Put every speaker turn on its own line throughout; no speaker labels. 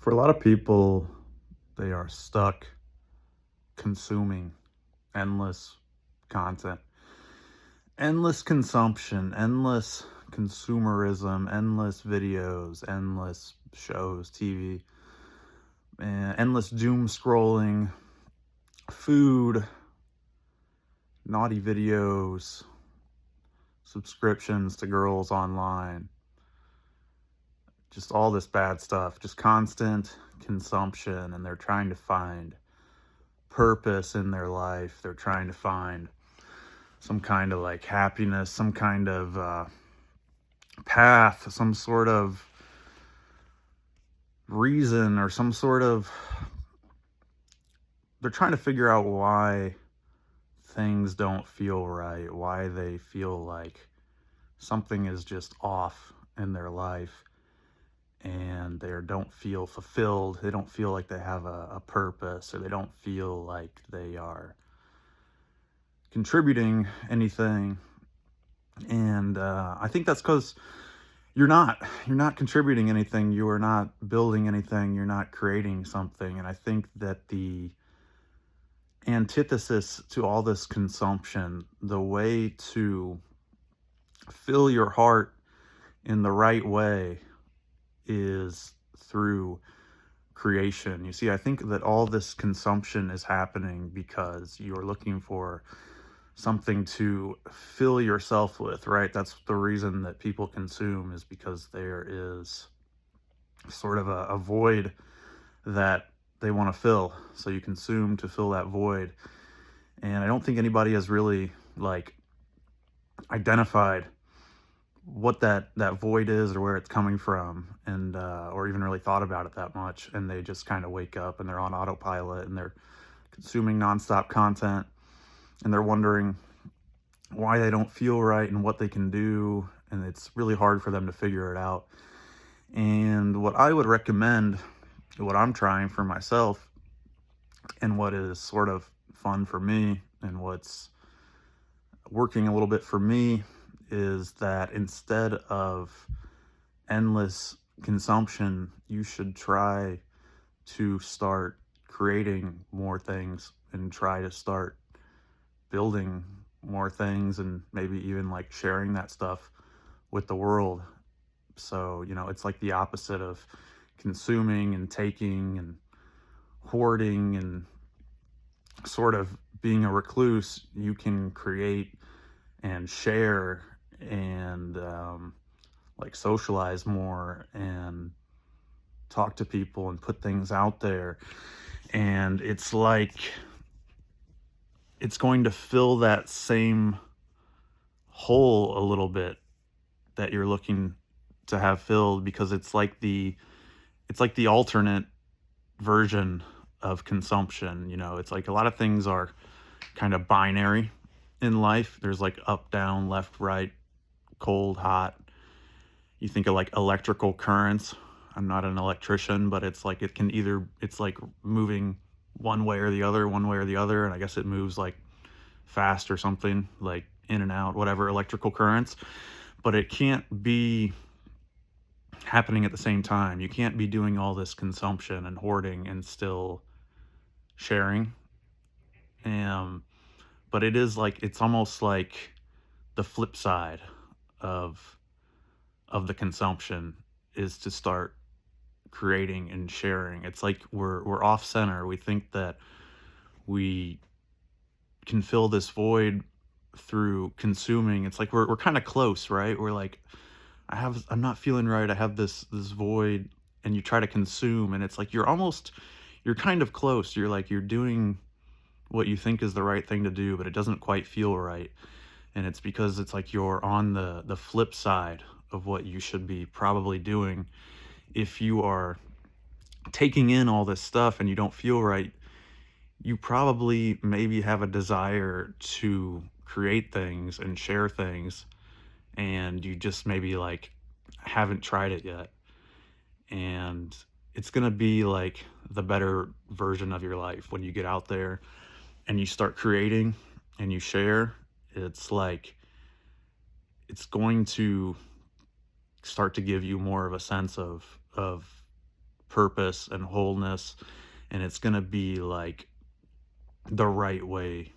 For a lot of people, they are stuck consuming endless content, endless consumption, endless consumerism, endless videos, endless shows, TV, and endless doom scrolling, food, naughty videos, subscriptions to girls online, just all this bad stuff, just constant consumption. And they're trying to find purpose in their life. They're trying to find some kind of like happiness, some kind of path, some sort of reason, or some sort of. They're trying to figure out why things don't feel right, why they feel like something is just off in their life, and they don't feel fulfilled. They don't feel like they have a purpose, or they don't feel like they are contributing anything. And I think that's because you're not contributing anything. You are not building anything. You're not creating something. And I think that the antithesis to all this consumption, the way to fill your heart in the right way, is through creation. You see, I think that all this consumption is happening because you're looking for something to fill yourself with, right? That's the reason that people consume, is because there is sort of a void that they want to fill. So you consume to fill that void. And I don't think anybody has really like identified what that void is, or where it's coming from, and or even really thought about it that much. And they just kind of wake up and they're on autopilot, and they're consuming nonstop content, and they're wondering why they don't feel right and what they can do, and it's really hard for them to figure it out. And what I would recommend, what I'm trying for myself, and what is sort of fun for me, and what's working a little bit for me, is that instead of endless consumption, you should try to start creating more things, and try to start building more things, and maybe even like sharing that stuff with the world. So, it's like the opposite of consuming and taking and hoarding and sort of being a recluse. You can create and share, and like socialize more, and talk to people, and put things out there. And it's like it's going to fill that same hole a little bit that you're looking to have filled, because it's like the alternate version of consumption. It's like a lot of things are kind of binary in life. There's like up, down, left, right, cold, hot. You think of like electrical currents. I'm not an electrician, but it's like it's like moving one way or the other, one way or the other. And I guess it moves like fast or something, like in and out, whatever, electrical currents. But it can't be happening at the same time. You can't be doing all this consumption and hoarding and still sharing. Um, but it is like, it's almost like the flip side of the consumption is to start creating and sharing. It's like we're off center. We think that we can fill this void through consuming. It's like we're kind of close, right? We're like, I'm not feeling right. I have this void, and you try to consume, and it's like you're kind of close. You're doing what you think is the right thing to do, but it doesn't quite feel right. And it's because it's like you're on the flip side of what you should be probably doing. If you are taking in all this stuff and you don't feel right, you probably maybe have a desire to create things and share things, and you just maybe like haven't tried it yet. And it's going to be like the better version of your life when you get out there and you start creating and you share. It's like it's going to start to give you more of a sense of purpose and wholeness, and it's going to be like the right way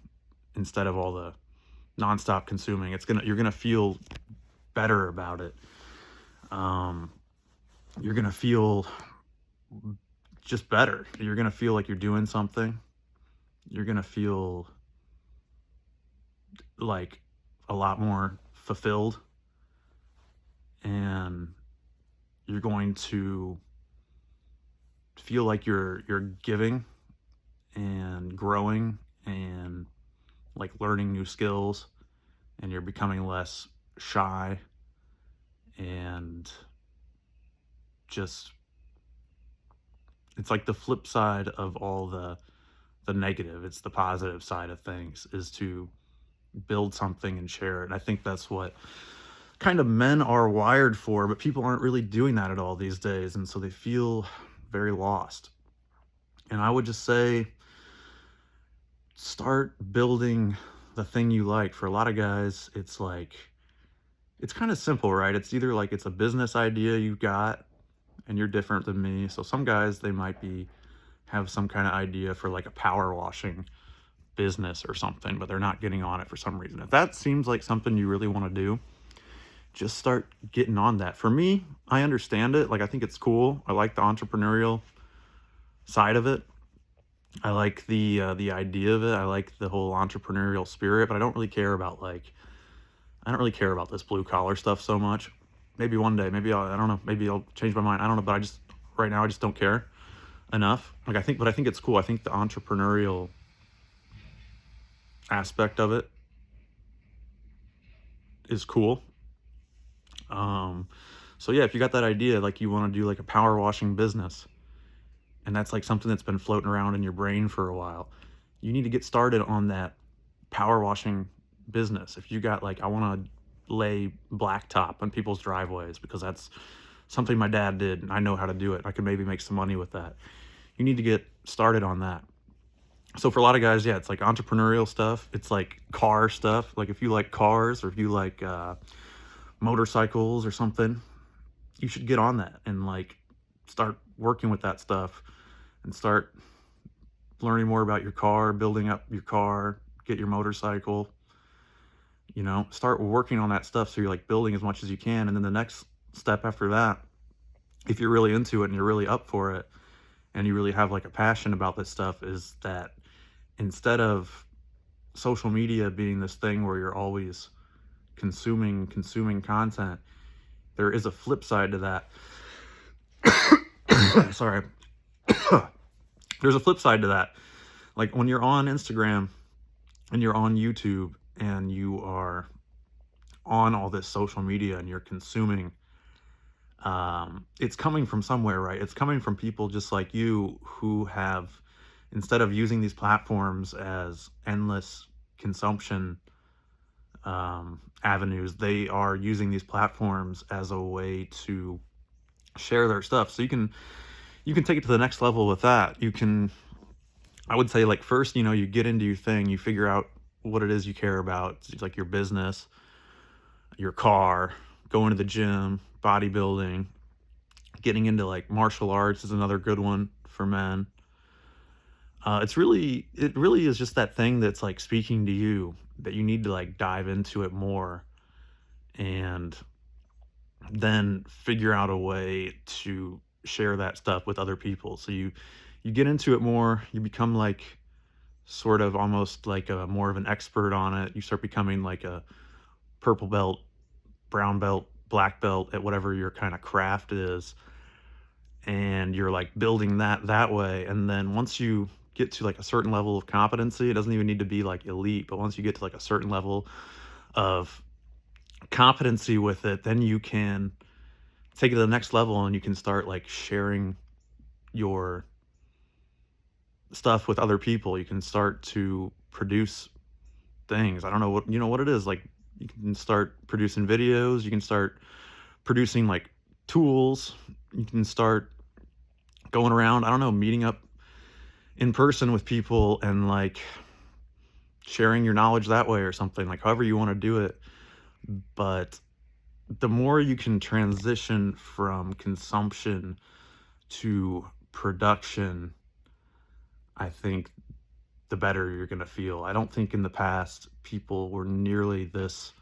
instead of all the nonstop consuming. You're going to feel better about it. You're going to feel just better. You're going to feel like you're doing something. You're going to feel like a lot more fulfilled, and you're going to feel like you're giving and growing and like learning new skills, and you're becoming less shy, and just it's like the flip side of all the negative. It's the positive side of things, is to build something and share it. And I think that's what kind of men are wired for, but people aren't really doing that at all these days, and so they feel very lost. And I would just say, start building the thing you like. For a lot of guys, it's like, it's kind of simple, right? It's either like it's a business idea you got, and you're different than me. So some guys, they might have some kind of idea for like a power washing business or something, but they're not getting on it for some reason. If that seems like something you really want to do, just start getting on that. For me, I understand it. Like, I think it's cool. I like the entrepreneurial side of it. I like the idea of it. I like the whole entrepreneurial spirit, but I don't really care about this blue collar stuff so much. Maybe one day, I don't know, maybe I'll change my mind. I don't know, but right now I just don't care enough. Like, I think it's cool. I think the entrepreneurial aspect of it is cool. So yeah, if you got that idea, like you want to do like a power washing business, and that's like something that's been floating around in your brain for a while, you need to get started on that power washing business. If you got like, I want to lay blacktop on people's driveways because that's something my dad did and I know how to do it, I could maybe make some money with that. You need to get started on that. So for a lot of guys, yeah, it's like entrepreneurial stuff. It's like car stuff. Like if you like cars, or if you like motorcycles or something, you should get on that and like start working with that stuff and start learning more about your car, building up your car, get your motorcycle, start working on that stuff. So you're like building as much as you can. And then the next step after that, if you're really into it and you're really up for it and you really have like a passion about this stuff, is that instead of social media being this thing where you're always consuming content, there is a flip side to that. Sorry. There's a flip side to that. Like when you're on Instagram and you're on YouTube and you are on all this social media and you're consuming, it's coming from somewhere, right? It's coming from people just like you who have, instead of using these platforms as endless consumption avenues, they are using these platforms as a way to share their stuff. So you can take it to the next level with that. I would say, like, first, you get into your thing, you figure out what it is you care about. It's like your business, your car, going to the gym, bodybuilding, getting into like martial arts is another good one for men. It really is just that thing that's like speaking to you, that you need to like dive into it more and then figure out a way to share that stuff with other people. So you get into it more, you become like sort of almost like a more of an expert on it. You start becoming like a purple belt, brown belt, black belt at whatever your kind of craft is, and you're like building that way. And then once you get to like a certain level of competency, it doesn't even need to be like elite, but once you get to like a certain level of competency with it, then you can take it to the next level and you can start like sharing your stuff with other people. You can start to produce things. I don't know what it is. Like, you can start producing videos, you can start producing like tools, you can start going around, I don't know, meeting up in person with people and like sharing your knowledge that way or something, like however you want to do it. But the more you can transition from consumption to production, I think the better you're going to feel. I don't think in the past people were nearly this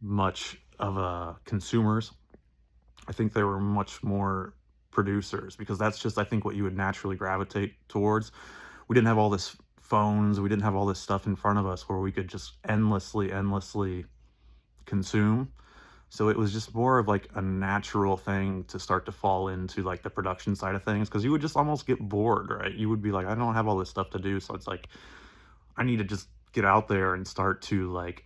much of a consumers. I think they were much more producers, because that's just, I think, what you would naturally gravitate towards. We didn't have all this phones, we didn't have all this stuff in front of us where we could just endlessly consume. So it was just more of like a natural thing to start to fall into like the production side of things, because you would just almost get bored, right? You would be like, I don't have all this stuff to do, so it's like I need to just get out there and start to like,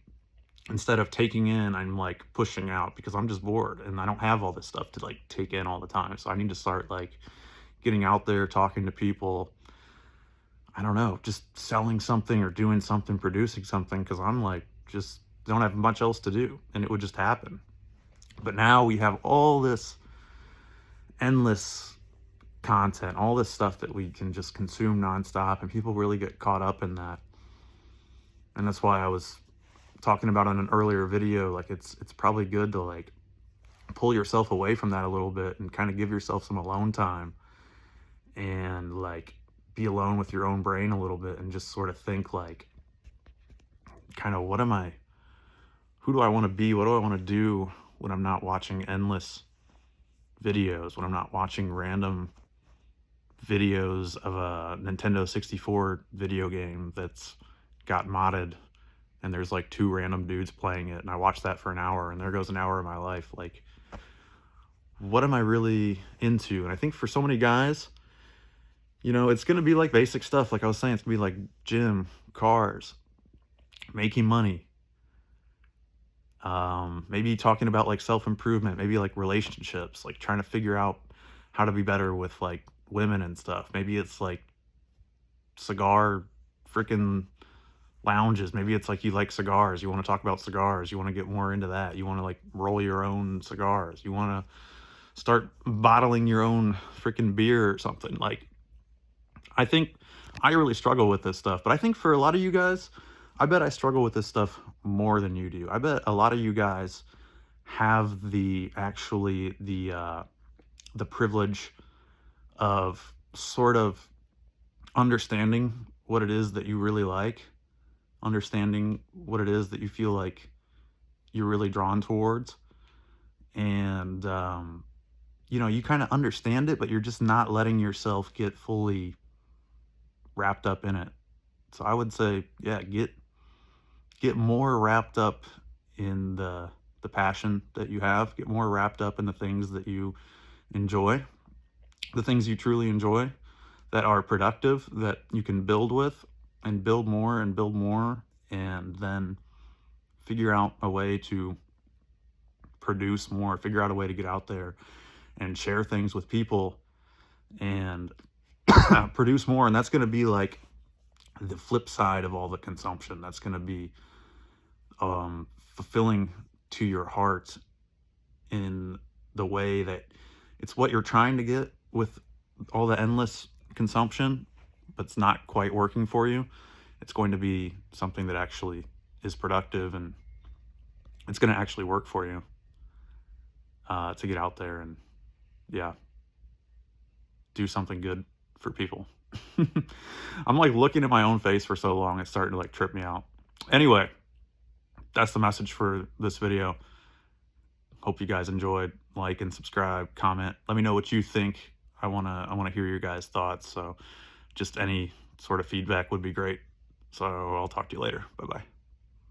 instead of taking in, I'm like pushing out, because I'm just bored and I don't have all this stuff to like take in all the time. So I need to start like getting out there, talking to people. I don't know, just selling something or doing something, producing something, because I'm like just don't have much else to do, and it would just happen. But now we have all this endless content, all this stuff that we can just consume nonstop, and people really get caught up in that. And that's why I was talking about in an earlier video, like it's probably good to like pull yourself away from that a little bit and kind of give yourself some alone time and like be alone with your own brain a little bit and just sort of think like, kind of, who do I want to be? What do I want to do when I'm not watching endless videos, when I'm not watching random videos of a Nintendo 64 video game that's got modded and there's like 2 random dudes playing it, and I watch that for an hour, and there goes an hour of my life. Like, what am I really into? And I think for so many guys, you know, it's going to be like basic stuff. Like I was saying, it's going to be like gym, cars, making money, maybe talking about like self-improvement, maybe like relationships, like trying to figure out how to be better with like women and stuff. Maybe it's like cigar freaking lounges. Maybe it's like you like cigars, you want to talk about cigars, you want to get more into that, you want to like roll your own cigars, you want to start bottling your own freaking beer or something. Like, I think I really struggle with this stuff, but I think for a lot of you guys, I bet I struggle with this stuff more than you do. I bet a lot of you guys have the privilege of sort of understanding what it is that you really like, understanding what it is that you feel like you're really drawn towards, and you know, you kind of understand it, but you're just not letting yourself get fully wrapped up in it. So I would say, yeah, get more wrapped up in the passion that you have. Get more wrapped up in the things that you enjoy, the things you truly enjoy, that are productive, that you can build with, and build more and build more, and then figure out a way to produce more, figure out a way to get out there and share things with people and produce more. And that's going to be like the flip side of all the consumption. That's going to be fulfilling to your heart in the way that it's what you're trying to get with all the endless consumption, but it's not quite working for you. It's going to be something that actually is productive, and it's going to actually work for you to get out there and, yeah, do something good for people. I'm like looking at my own face for so long, it's starting to like trip me out. Anyway, that's the message for this video. Hope you guys enjoyed. Like and subscribe, comment. Let me know what you think. I wanna hear your guys' thoughts. So just any sort of feedback would be great. So I'll talk to you later. Bye-bye.